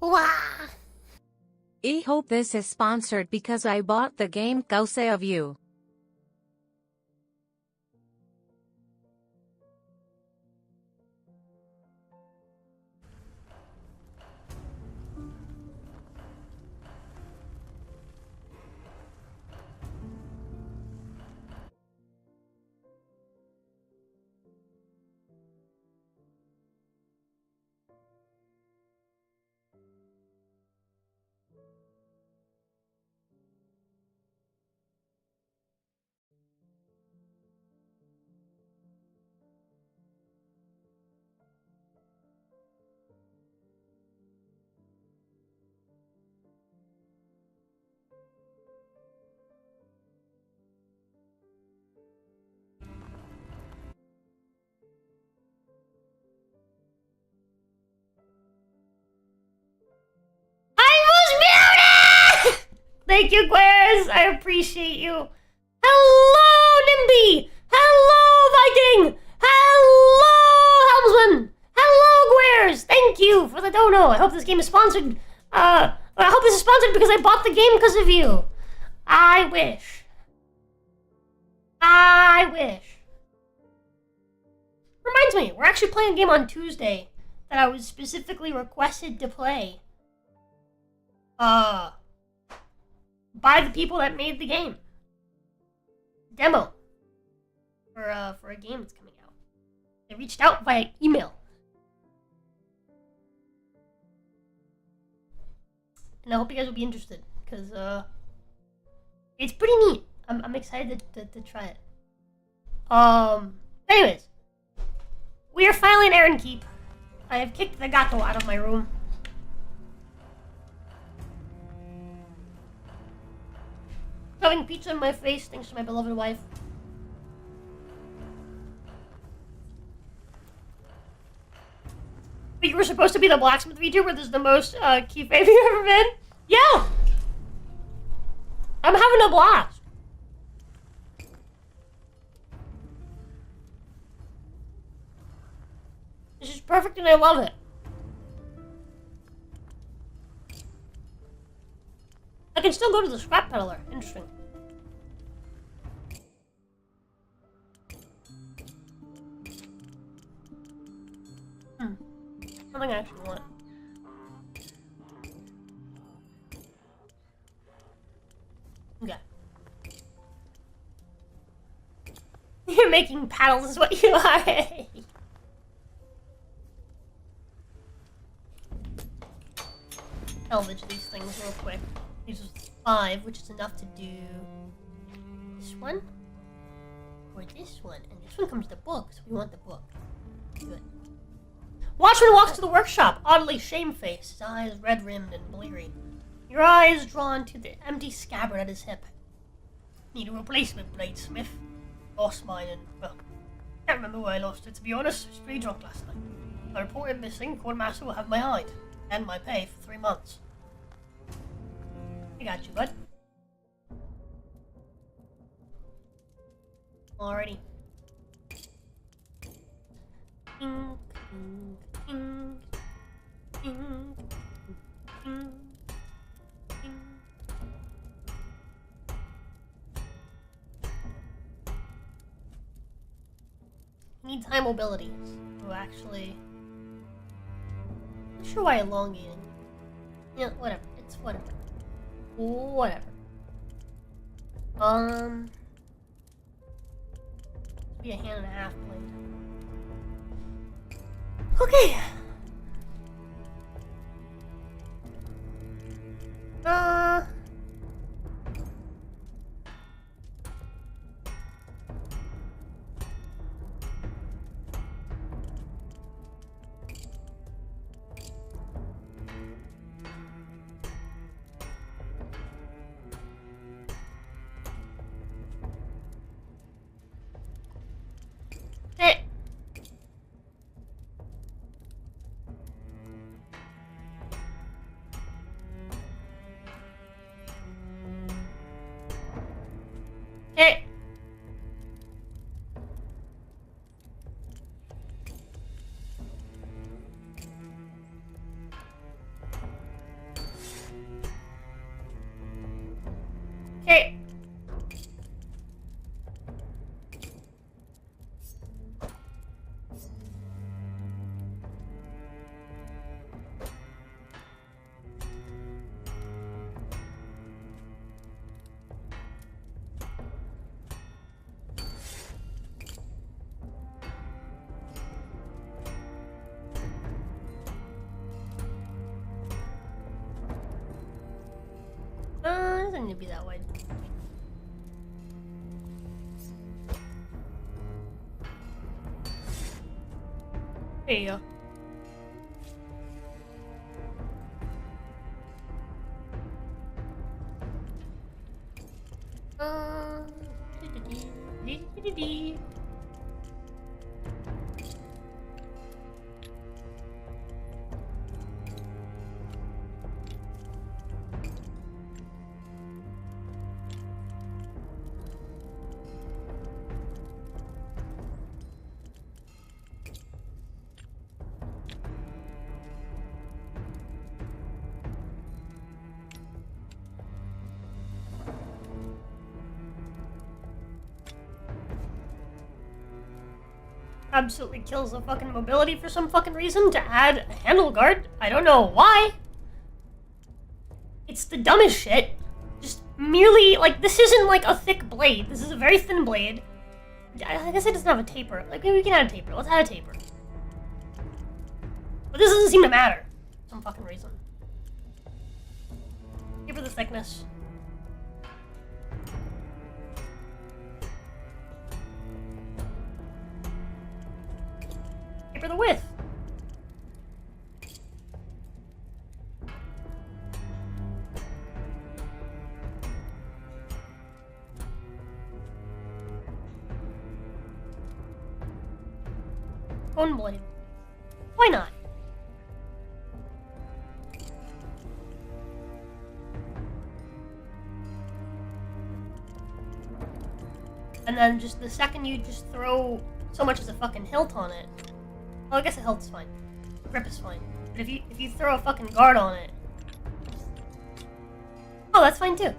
Wow. I hope this is sponsored because I bought the game Cause of You. Thank you, Queers! I appreciate you. Hello, Nimby! Hello, Viking! Hello, Helmsman! Hello, Queers! Thank you for the dono. I hope this game is sponsored. I hope this is sponsored because I bought the game because of you. I wish. Reminds me, we're actually playing a game on Tuesday that I was specifically requested to play. By the people that made the game. Demo. For a game that's coming out. They reached out via email. And I hope you guys will be interested, because it's pretty neat. I'm excited to try it. Anyways. We are finally in EREN Keep. I have kicked the gato out of my room. Having pizza in my face thanks to my beloved wife. But you were supposed to be the blacksmith VTuber. This is the most key fave you've ever been. Yeah! I'm having a blast. This is perfect and I love it. I can still go to the scrap peddler. Interesting. Something I actually want. Okay. You're making paddles is what you are. Salvage these things real quick. These are 5, which is enough to do this one or this one, and this one comes with the book, so we want the book. Good. Watchman walks to the workshop, oddly shamefaced, his eyes red-rimmed and bleary. Your eyes drawn to the empty scabbard at his hip. Need a replacement, Bladesmith. Lost mine and, well, can't remember where I lost it, to be honest. I was pretty drunk last night. I reported missing. Quartermaster will have my hide and my pay for 3 months. I got you, bud. Alrighty. Ding, ding, ding, ding, ding, ding. He needs high mobility. So actually... I'm not sure why elongating. Yeah, whatever. It's whatever. Whatever. Be a hand and a half blade. Okay. Hey. Hey. Hey. It doesn't need to be that wide. There you go. Absolutely kills the fucking mobility for some fucking reason to add a handle guard. I don't know why. It's the dumbest shit. Just merely, like, this isn't like a thick blade. This is a very thin blade. I guess it doesn't have a taper. Like, maybe we can add a taper. Let's add a taper. But this doesn't seem to matter. For some fucking reason. Taper the thickness. For the width. Bone blade. Why not? And then just the second you just throw so much as a fucking hilt on it. Well, I guess a hilt's fine. Grip is fine. But if you throw a fucking guard on it... Oh, that's fine too.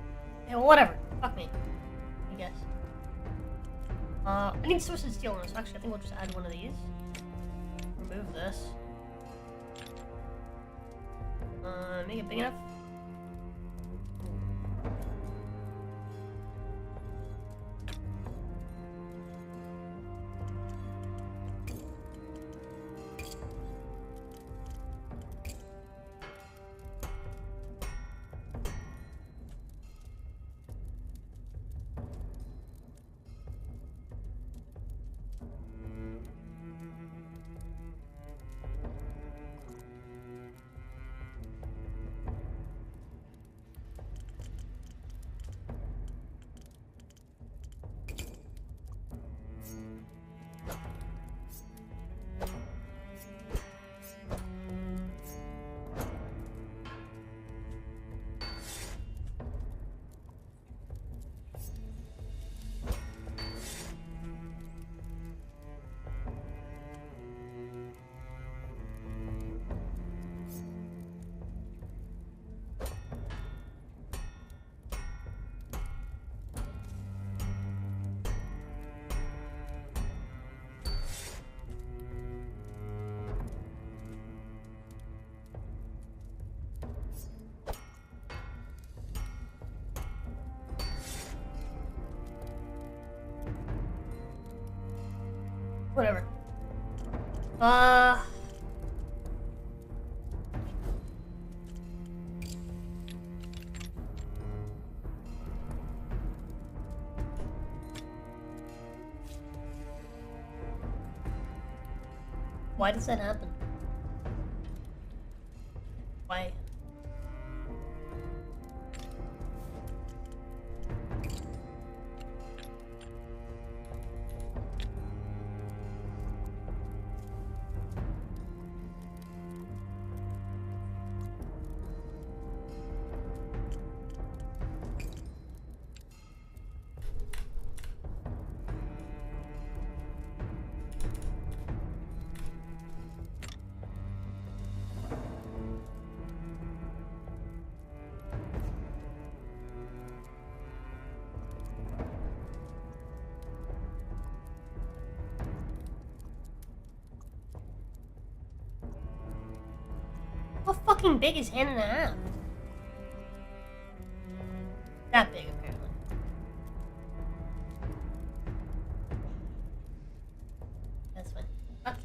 Yeah, well, whatever. Fuck me. I guess. I need Twisted Steel on this. Actually, I think we'll just add one of these. Remove this. Make it big enough. Whatever. Why does that happen? Why? How fucking big is hand and a half? That big, apparently. That's fine. Ah.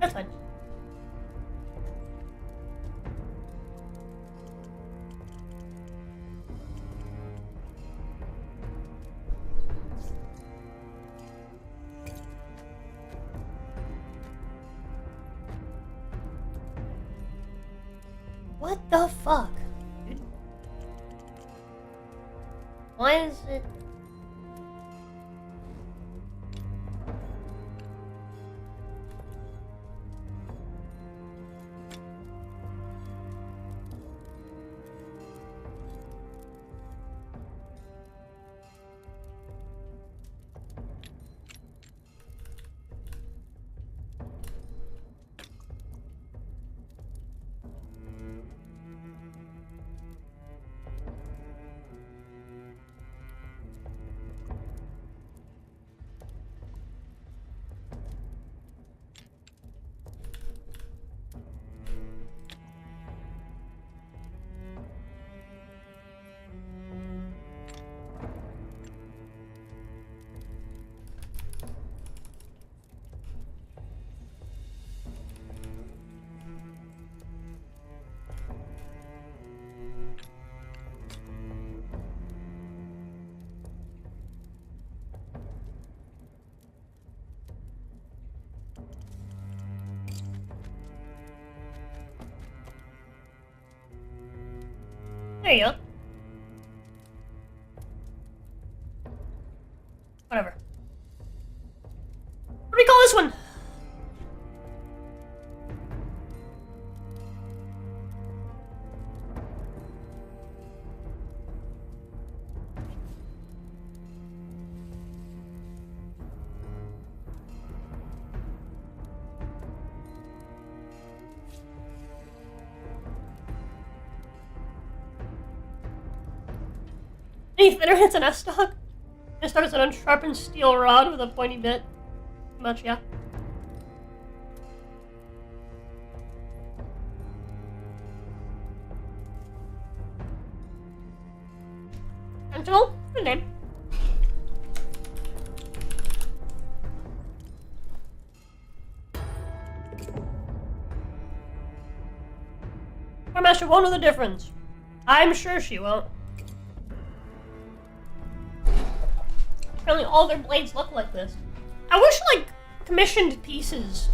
That's fine. What the fuck, dude? Why is it... There you go. Whatever. What do we call this one? Any thinner hits an S-stock? S-stock is an unsharpened steel rod with a pointy bit. Much, yeah. Sentinel? Good name. Our master won't know the difference. I'm sure she won't. Apparently all their blades look like this. I wish, like, commissioned pieces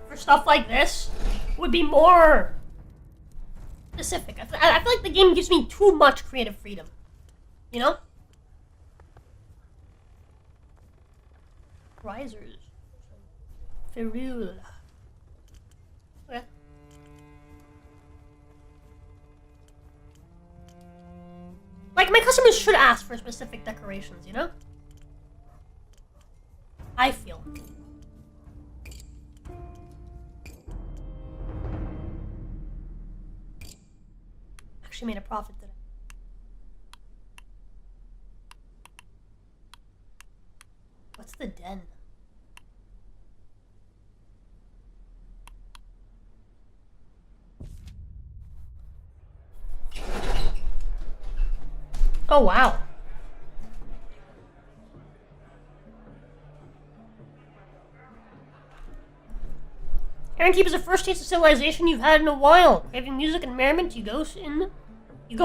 for stuff like this would be more specific. I feel like the game gives me too much creative freedom. You know? Risers. Ferrule. Okay. Like, My customers should ask for specific decorations, you know? I feel. Actually made a profit today. What's the den? Oh, wow. EREN keeps the first taste of civilization you've had in a while. Craving music and merriment, you go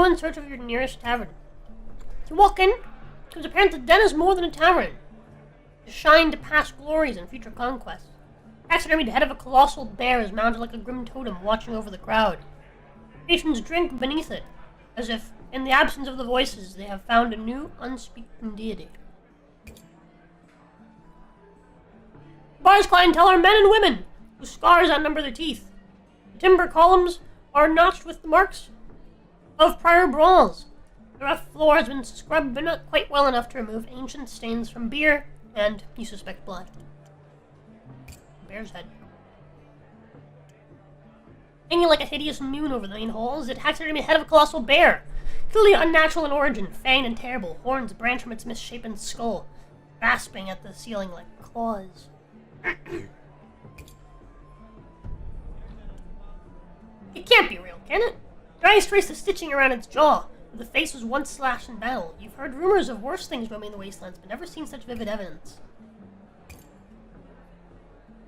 in search of your nearest tavern. You walk in, it becomes apparent the den is more than a tavern. It shined to past glories and future conquests. Taxidermied head of a colossal bear is mounted like a grim totem watching over the crowd. Patrons drink beneath it, as if, in the absence of the voices, they have found a new, unspeaking deity. The bar's clientele are men and women, whose scars outnumber their teeth. The timber columns are notched with the marks of prior brawls. The rough floor has been scrubbed, but not quite well enough to remove ancient stains from beer, and, you suspect, blood. Bear's head. Hanging like a hideous moon over the main hall is the taxidermy head of a colossal bear. Clearly unnatural in origin, fanged and terrible, horns branch from its misshapen skull, grasping at the ceiling like claws. It can't be real, can it? Your eyes trace the stitching around its jaw, where the face was once slashed in battle. You've heard rumors of worse things roaming the wastelands, but never seen such vivid evidence.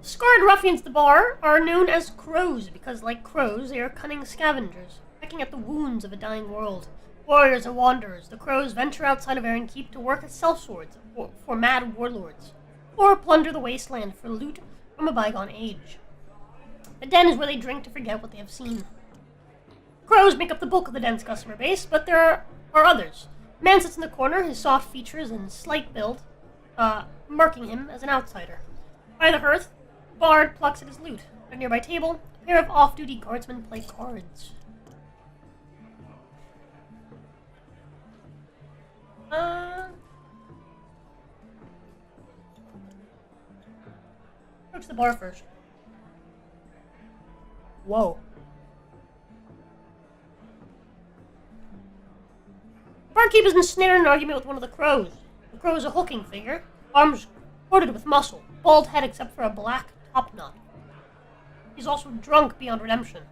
Scarred ruffians at the bar are known as crows, because like crows, they are cunning scavengers, pecking at the wounds of a dying world. Warriors and wanderers, the crows venture outside of EREN Keep to work as sellswords for mad warlords, or plunder the wasteland for loot from a bygone age. The den is where they drink to forget what they have seen. Crows make up the bulk of the den's customer base, but there are others. A man sits in the corner, his soft features and slight build, marking him as an outsider. By the hearth, the bard plucks at his lute. At a nearby table, a pair of off-duty guardsmen play cards. Approach the bar first. Whoa. The barkeep is ensnared in an argument with one of the crows. The crow is a hulking figure, arms coated with muscle, bald head except for a black top knot. He's also drunk beyond redemption,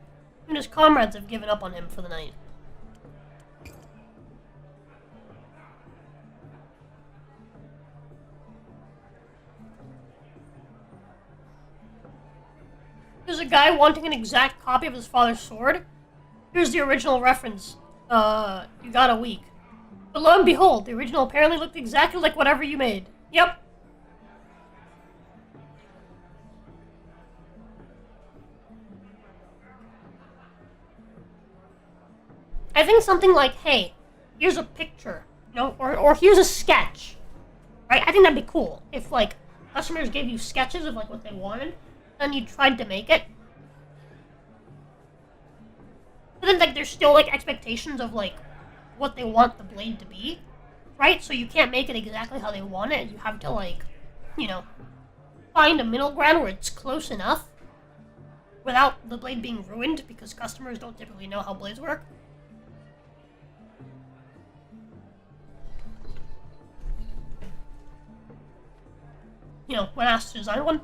and his comrades have given up on him for the night. There's a guy wanting an exact copy of his father's sword. Here's the original reference. You got a week. But lo and behold, the original apparently looked exactly like whatever you made. Yep. I think something like, hey, here's a picture, you know, or here's a sketch, right? I think that'd be cool if, like, customers gave you sketches of, like, what they wanted, and you tried to make it. But then, like, there's still, like, expectations of, like, what they want the blade to be, right? So you can't make it exactly how they want it. You have to, like, you know, find a middle ground where it's close enough without the blade being ruined, because customers don't typically know how blades work. You know, when asked to design one.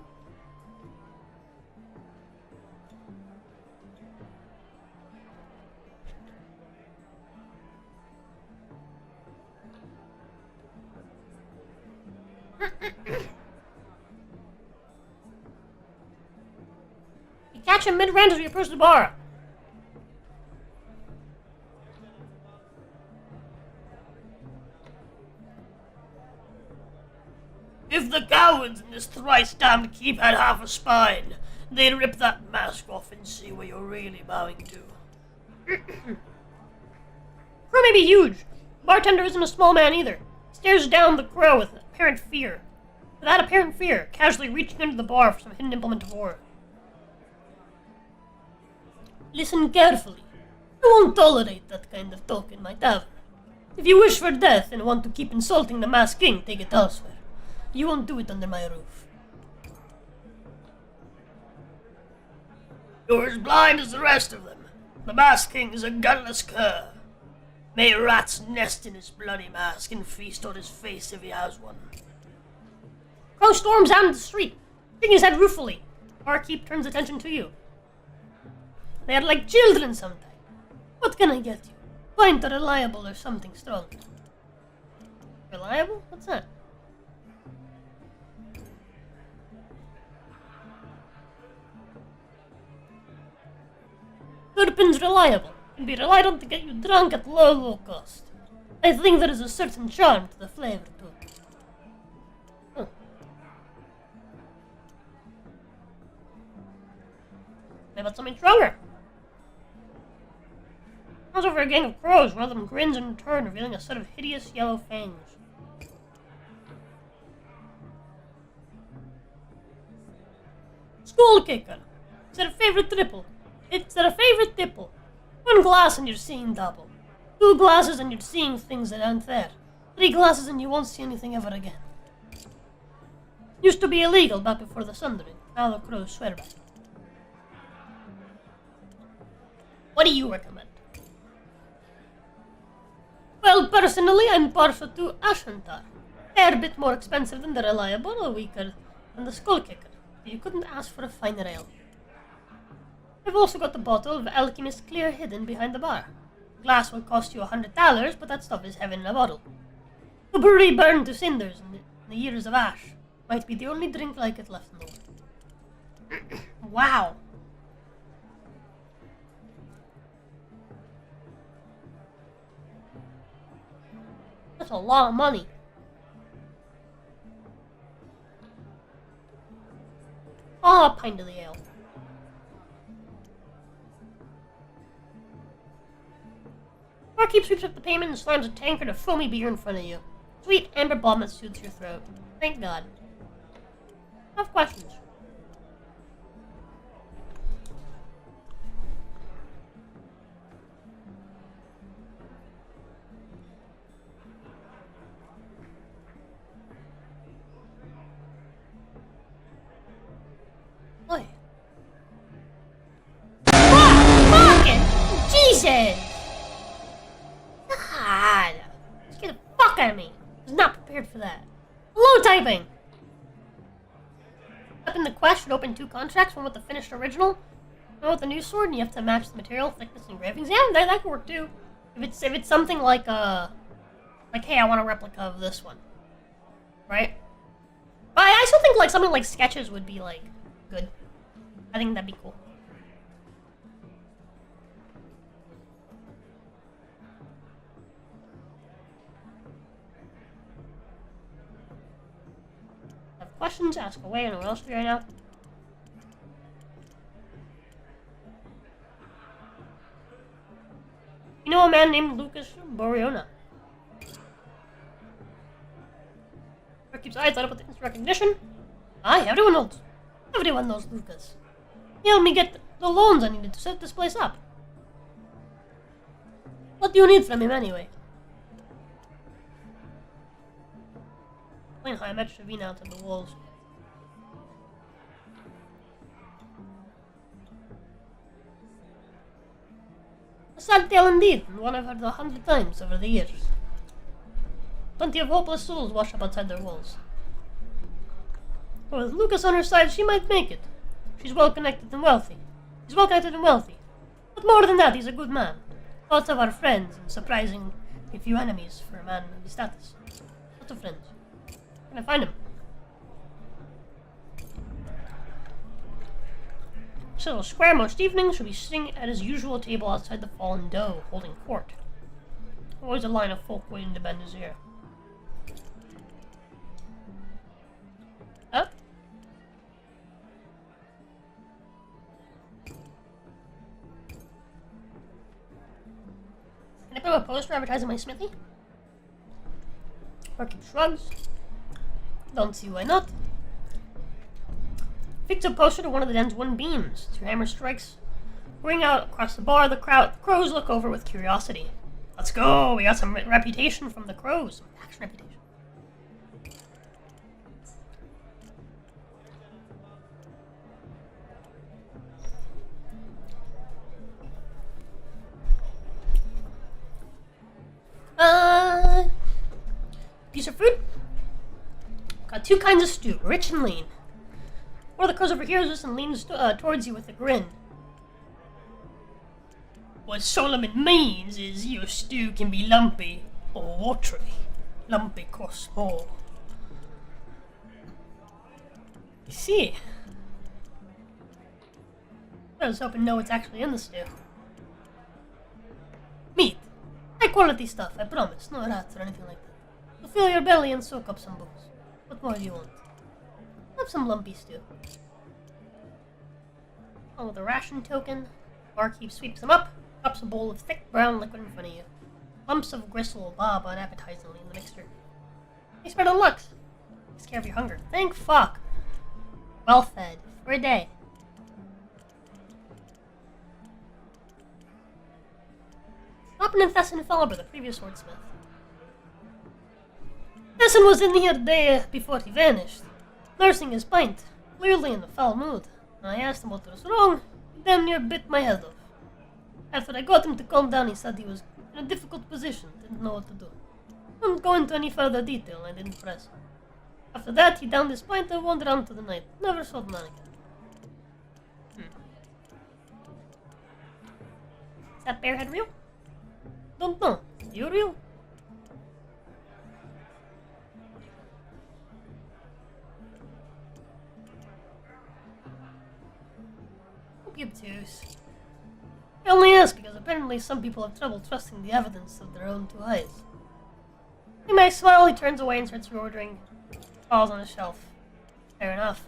You catch him mid-rant as we approach the bar. If the cowards in this thrice-damned keep had half a spine, they'd rip that mask off and see what you're really bowing to. Crow may be huge. Bartender isn't a small man either. Stares down the crow with apparent fear. Without apparent fear, casually reaching under the bar for some hidden implement of war. Listen carefully. I won't tolerate that kind of talk in my tavern. If you wish for death and want to keep insulting the Masked King, take it elsewhere. You won't do it under my roof. You're as blind as the rest of them. The Masked King is a gutless cur. May rats nest in his bloody mask and feast on his face if he has one. Crow storms out into the street, shaking his head ruefully. Barkeep turns attention to you. They are like children sometimes. What can I get you? Pint or reliable or something strong. Reliable? What's that? Turpin's reliable. Can be relied on to get you drunk at low cost. I think there is a certain charm to the flavor too. Maybe about something stronger. Comes over a gang of crows. One of them grins in return, revealing a set of hideous yellow fangs. Skull kicker. Is that a favorite triple? It's a favorite tipple. 1 glass and you're seeing double. 2 glasses and you're seeing things that aren't there. 3 glasses and you won't see anything ever again. Used to be illegal back before the Sundering. Now the crows swear by it. What do you recommend? Well, personally, I'm partial to Ashantar. They're a bit more expensive than the Reliable, or weaker than the Skull Kicker. You couldn't ask for a finer ale. I've also got the bottle of Alchemist Clear hidden behind the bar. The glass will cost you $100, but that stuff is heaven in a bottle. The brewery burned to cinders in the years of ash. Might be the only drink like it left in the world. Wow. That's a lot of money. A pint of the ale. Barkeep sweeps up the payment and slams a tankard of foamy beer in front of you. Sweet amber bomb that soothes your throat. Thank God. I have questions. Oi. Fucking Jesus! God! Scared the fuck out of me. I was not prepared for that. Hello, typing! Open the quest should open 2 contracts, one with the finished original, one with the new sword, and you have to match the material, thickness, and engravings. Yeah, that could work too. If it's something like hey, I want a replica of this one, right? But I still think like something like sketches would be like good. I think that'd be cool. Have questions? Ask away. Anyone else right now? You know a man named Lucas Boriona? Keeps eyes light up with instant recognition. Aye, everyone knows Lucas. He helped me get the loans I needed to set this place up. What do you need from him anyway? Explain how I met Shavina out of the walls. A sad tale indeed, and one I've heard 100 times over the years. Plenty of hopeless souls wash up outside their walls. But with Lucas on her side, she might make it. She's well connected and wealthy. But more than that, he's a good man. Lots of our friends, and surprisingly few enemies for a man of his status. Lots of friends. Where can I find him? So, Square most evenings should be sitting at his usual table outside the Fallen Doe, holding court. Always a line of folk waiting to bend his ear. Up. Can I put up a poster advertising my smithy? Barkeep shrugs. Don't see why not. Fix a poster to one of the den's wooden beams. As your hammer strikes, ring out across the bar. The crows look over with curiosity. Let's go! We got some reputation from the crows. Some action reputation. Piece of fruit? Got two kinds of stew, rich and lean. One of the crows overhears this and leans towards you with a grin. What Solomon means is your stew can be lumpy or watery. Lumpy costs more. You see? I was hoping to know what's actually in the stew. Meat. High quality stuff, I promise. No rats or anything like that. To fill your belly and soak up some booze. What more do you want? Have some lumpy stew. Oh, with a ration token. Barkeep sweeps them up, drops a bowl of thick brown liquid in front of you. Lumps of gristle bob unappetizingly in the mixture. Hey, spread on luck. Takes care of your hunger. Thank fuck. Well fed. For a day. Happened in Thesson Falber, the previous swordsmith. Thesson was in here the day before he vanished, nursing his pint, clearly in a foul mood. I asked him what was wrong, he damn near bit my head off. After I got him to calm down, he said he was in a difficult position, didn't know what to do. Don't go into any further detail, I didn't press. After that, he downed his pint and wandered on to the night. Never saw the man again. Is that bear head real? Don't know. You real? Hope you obtuse. I only ask because apparently some people have trouble trusting the evidence of their own two eyes. He may smile, he turns away and starts reordering. Falls on a shelf. Fair enough.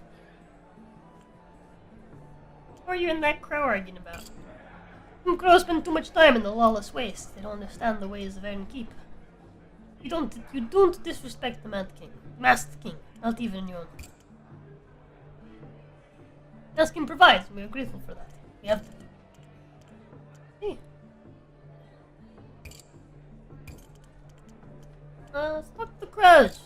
What are you and that crow arguing about? Some crows spend too much time in the lawless waste. They don't understand the ways of EREN keep. You don't disrespect the masked king, not even your own. Masked king provides, and we are grateful for that. We have to. Hey. Stop the crows.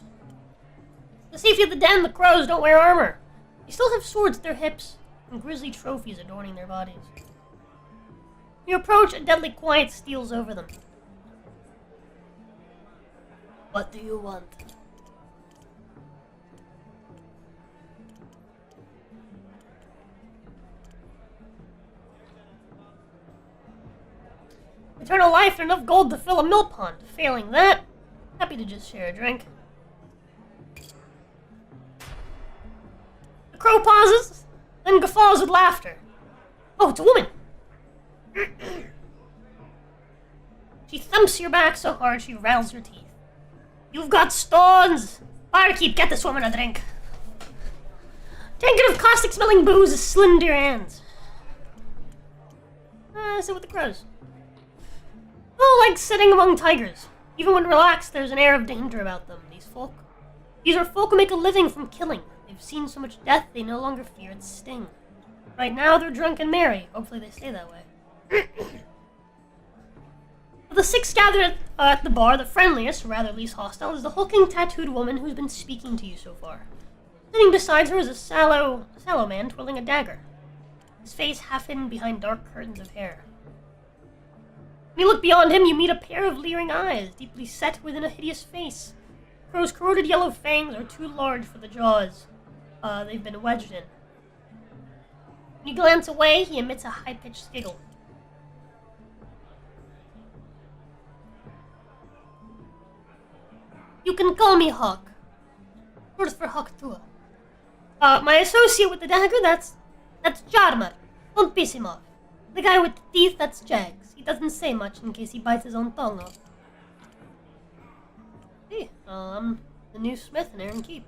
The safety of the den, the crows don't wear armor. They still have swords at their hips, and grisly trophies adorning their bodies. You approach, a deadly quiet steals over them. What do you want? Eternal life and enough gold to fill a mill pond. Failing that, happy to just share a drink. The crow pauses, then guffaws with laughter. Oh, it's a woman! She thumps your back so hard she rattles her teeth. You've got stones! Barkeep, get this woman a drink. Tankard of caustic-smelling booze slimmed your hands. Sit with the crows. Oh, like sitting among tigers. Even when relaxed, there's an air of danger about them. These are folk who make a living from killing. They've seen so much death, they no longer fear its sting. Right now, they're drunk and merry. Hopefully they stay that way. Of the six gathered at the bar, the friendliest, or rather least hostile, is the hulking, tattooed woman who's been speaking to you so far. Sitting beside her is a sallow man twirling a dagger, his face half hidden behind dark curtains of hair. When you look beyond him, you meet a pair of leering eyes, deeply set within a hideous face. Crow's corroded yellow fangs are too large for the jaws they've been wedged in. When you glance away, he emits a high-pitched giggle. You can call me Hawk. Short for Hawk Tua. My associate with the dagger, that's Jarmar. Don't piss him off. The guy with the teeth, that's Jags. He doesn't say much in case he bites his own tongue off. Hey, I'm the new smith in EREN Keep.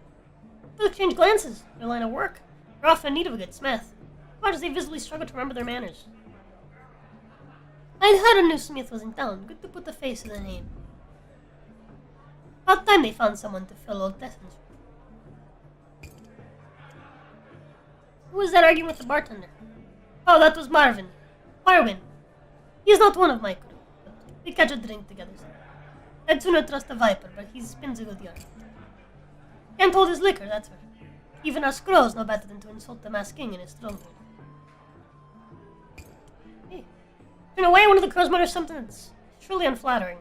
We'll exchange glances. Your line of work. You're often in need of a good smith. Why does they visibly struggle to remember their manners? I'd heard a new smith was in town. Good to put a face to the name. About time they found someone to fill old Tesson's. Who was that arguing with the bartender? Oh, that was Marvin. He's not one of my crew, but We catch a drink together. I'd sooner trust a viper, but he spins a good yarn. Can't hold his liquor, that's for sure. Even us crows know better than to insult the masked king in his stronghold. Hey. In a way, one of the crows mutters something that's truly unflattering.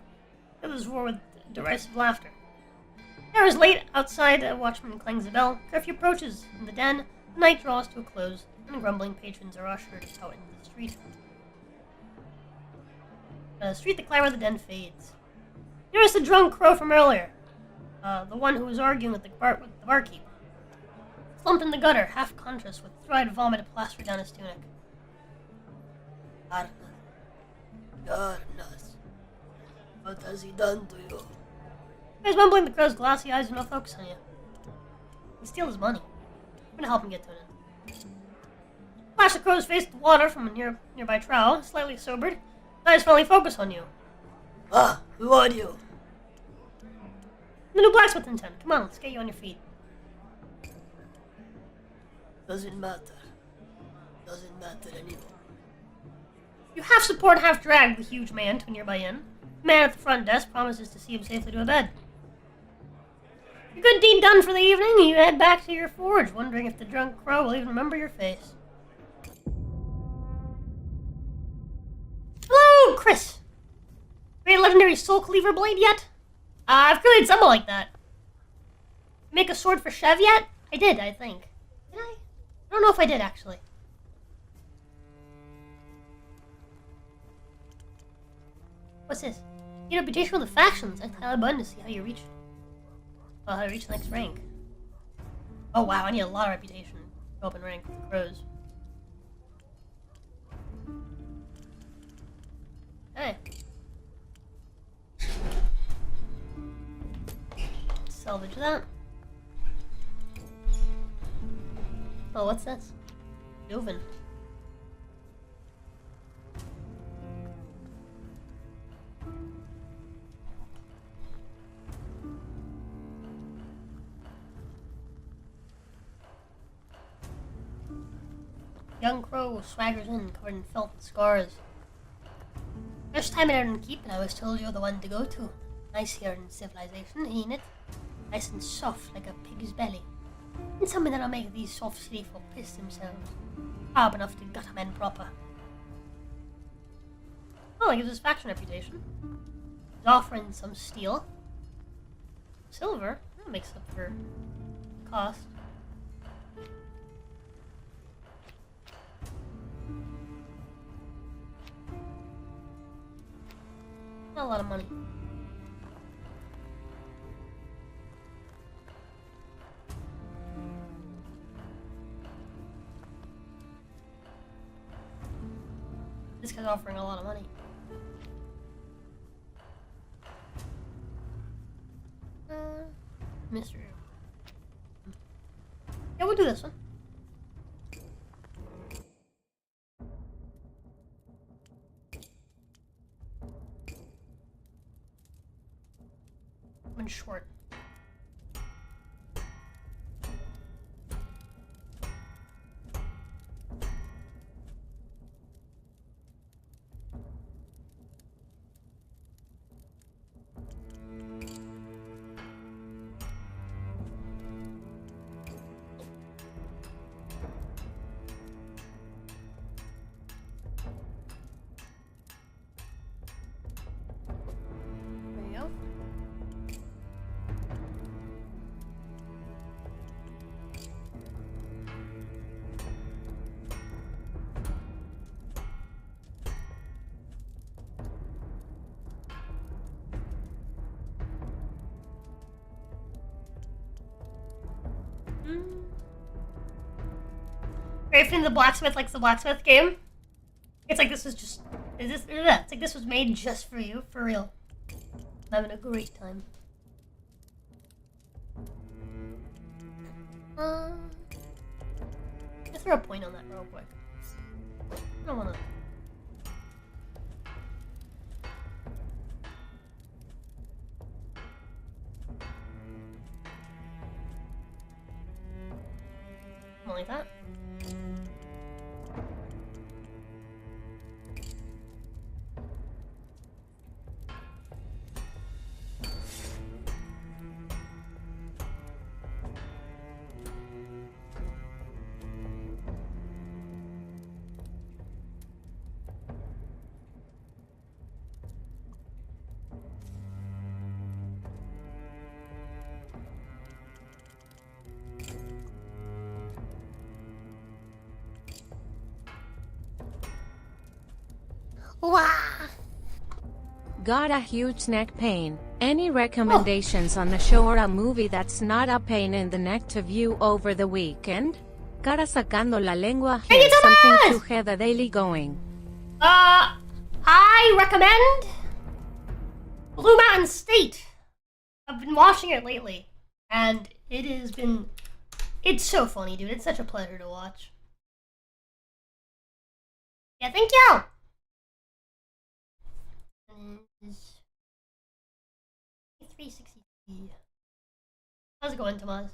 The others roar with derisive laughter. The hour is late. Outside, a watchman clangs the bell. Curfew approaches. In the den, the night draws to a close, and grumbling patrons are ushered out into the street. The street, the clamor of the den fades. Here's the drunk crow from earlier. The one who was arguing with the barkeep. Slumped in the gutter, half conscious, with dried vomit plastered down his tunic. Darkness. What has he done to you? He's mumbling, the crow's glassy eyes do not focus on you. You steal his money. I'm gonna help him get to it. Flash the crow's face with water from a nearby trowel, slightly sobered. Eyes finally focus on you. Ah, who are you? The new blacksmith in town. Come on, let's get you on your feet. Doesn't matter. Doesn't matter anymore. You half support, half drag the huge man to a nearby inn. The man at the front desk promises to see him safely to a bed. Your good deed done for the evening, you head back to your forge, wondering if the drunk crow will even remember your face. Hello, Chris! Great legendary soul cleaver blade yet? I've created something like that. Make a sword for Chev yet? I did, I think. Did I? I don't know if I did, actually. What's this? Get a reputation with the factions. I tile a button to see how you reach. How to reach the next rank. Oh wow, I need a lot of reputation to go up in rank with the crows. Hey. Salvage that. Oh, what's this? Joven. Young crow swaggers in, covered in filth and scars. First time in EREN Keep, and I was told you're the one to go to. Nice here in civilization, ain't it? Nice and soft like a pig's belly. And something that'll make these soft city folk piss themselves. Hard enough to gut a man proper. Oh, it gives us faction reputation. He's offering some steel. Silver? That makes up for cost. Not a lot of money. This guy's offering a lot of money. Mystery. Yeah, we'll do this one. One short. There you go. Right from the blacksmith likes the blacksmith game. It's like this was just it's like this was made just for you, for real. I'm having a great time. Let's throw a point on that real quick. I don't wanna like that. Wah! Got a huge neck pain. Any recommendations on a show or a movie that's not a pain in the neck to view over the weekend? Cara sacando la lengua, here's something to have the daily going. I recommend Blue Mountain State. I've been watching it lately, and it's so funny, dude. It's such a pleasure to watch. Yeah, thank you! 360. How's it going, Tomas?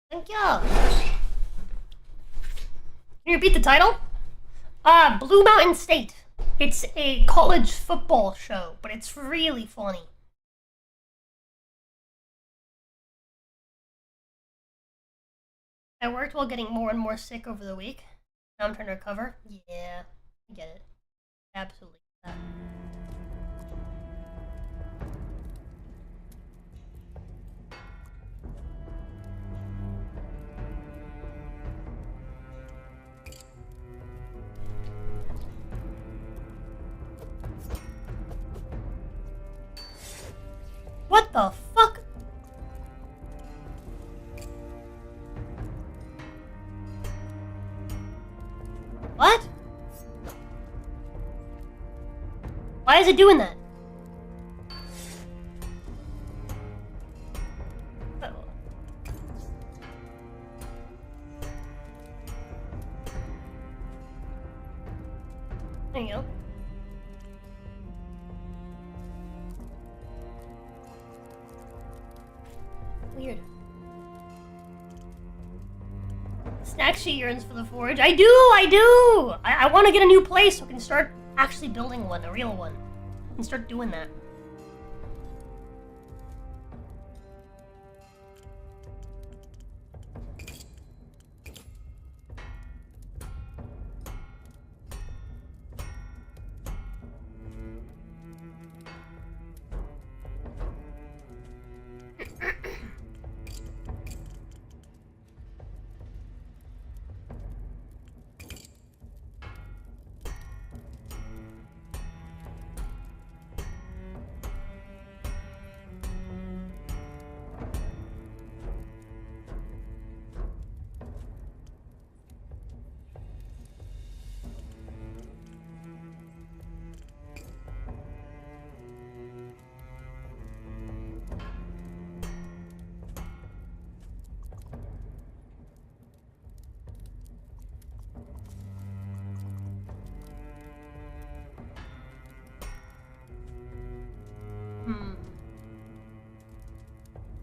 Thank you. Can you repeat the title? Blue Mountain State. It's a college football show, but it's really funny. I worked while getting more and more sick over the week. Now I'm trying to recover. Yeah, I get it. Absolutely. What the fuck? What? Why is it doing that? There you go. Weird. Snacksy yearns for the forge. I do! I want to get a new place so I can start actually building one, a real one. And start doing that.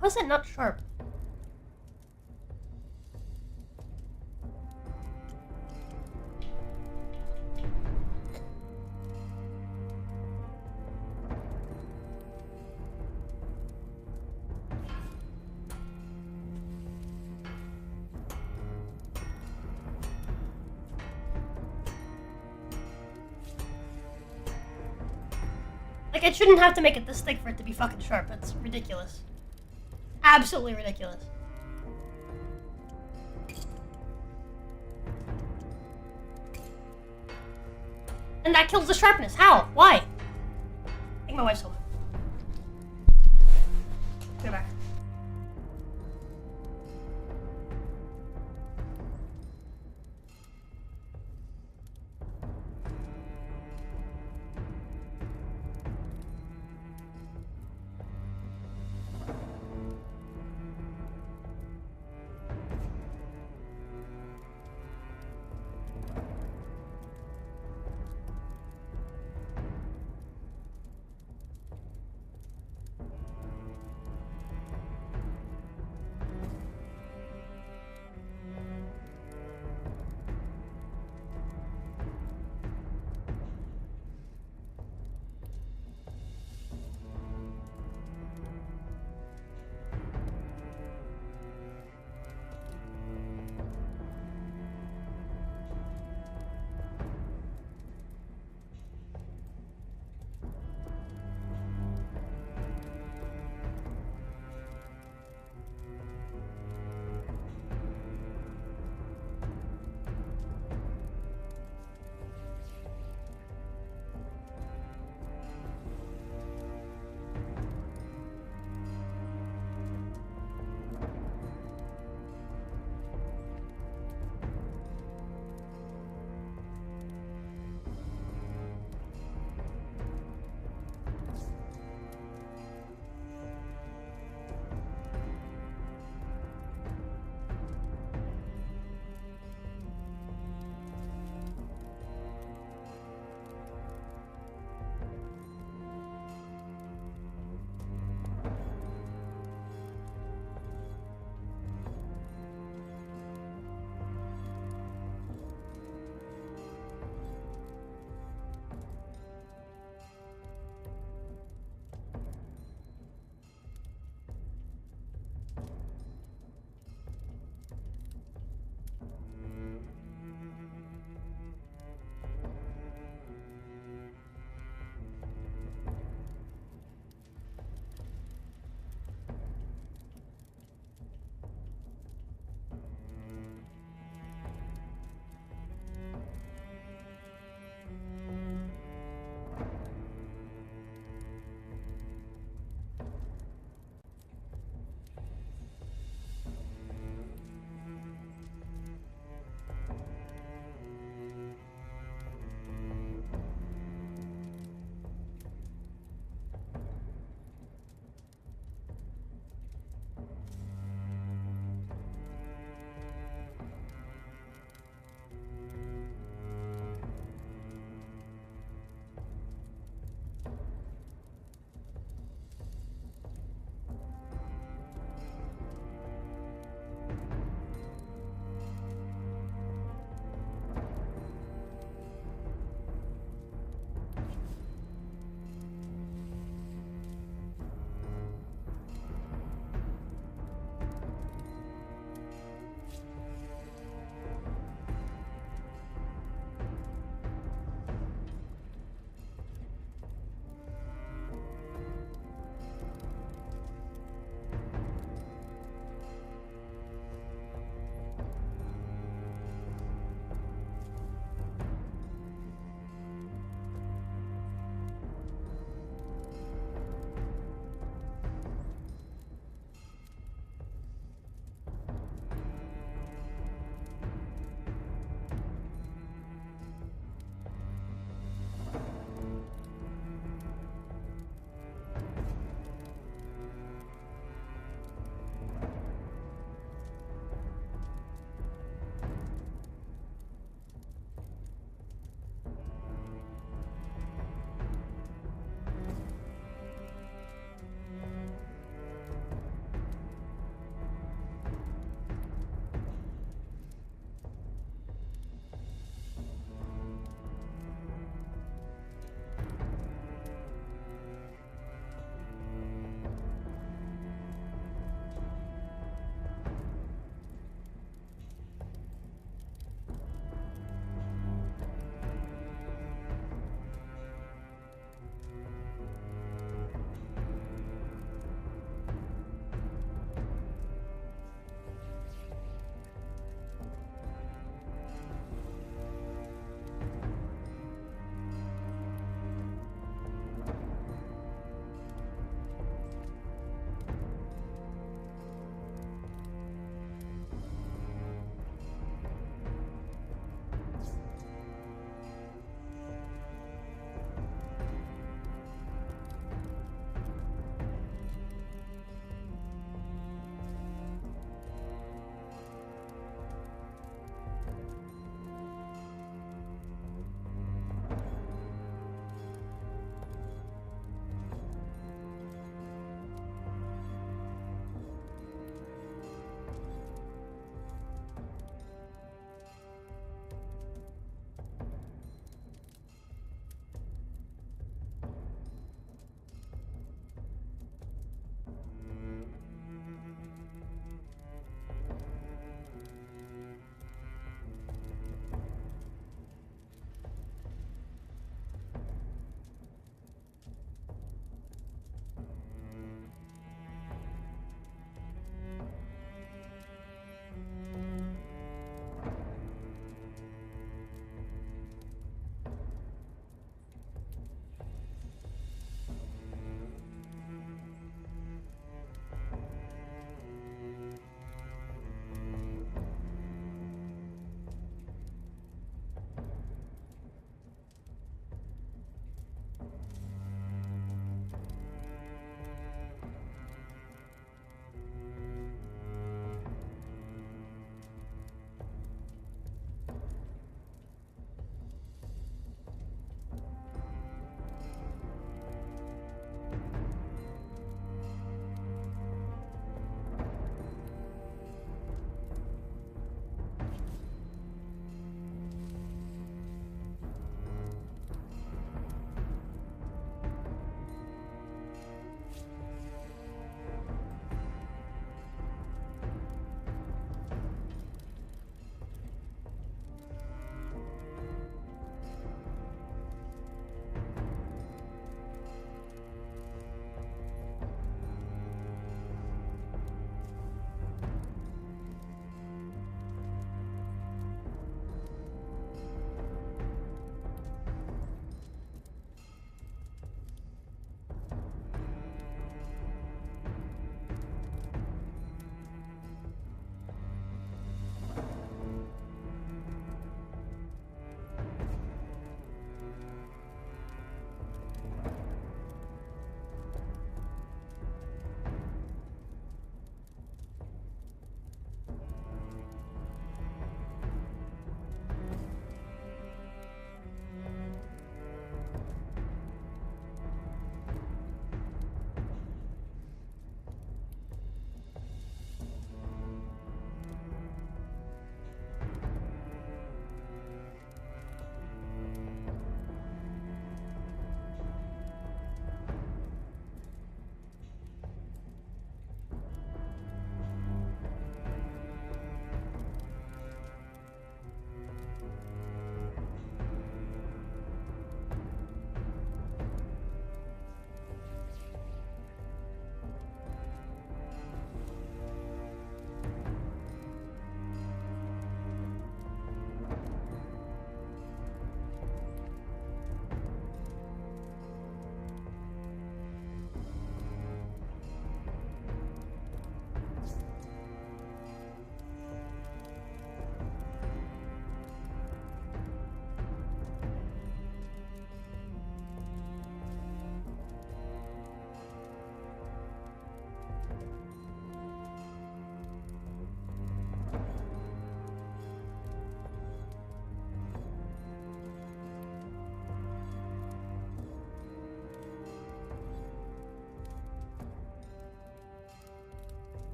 How's that not sharp? Like, I shouldn't have to make it this thick for it to be fucking sharp. That's ridiculous. Absolutely ridiculous. And that kills the sharpness. How? Why? I think my wife's home.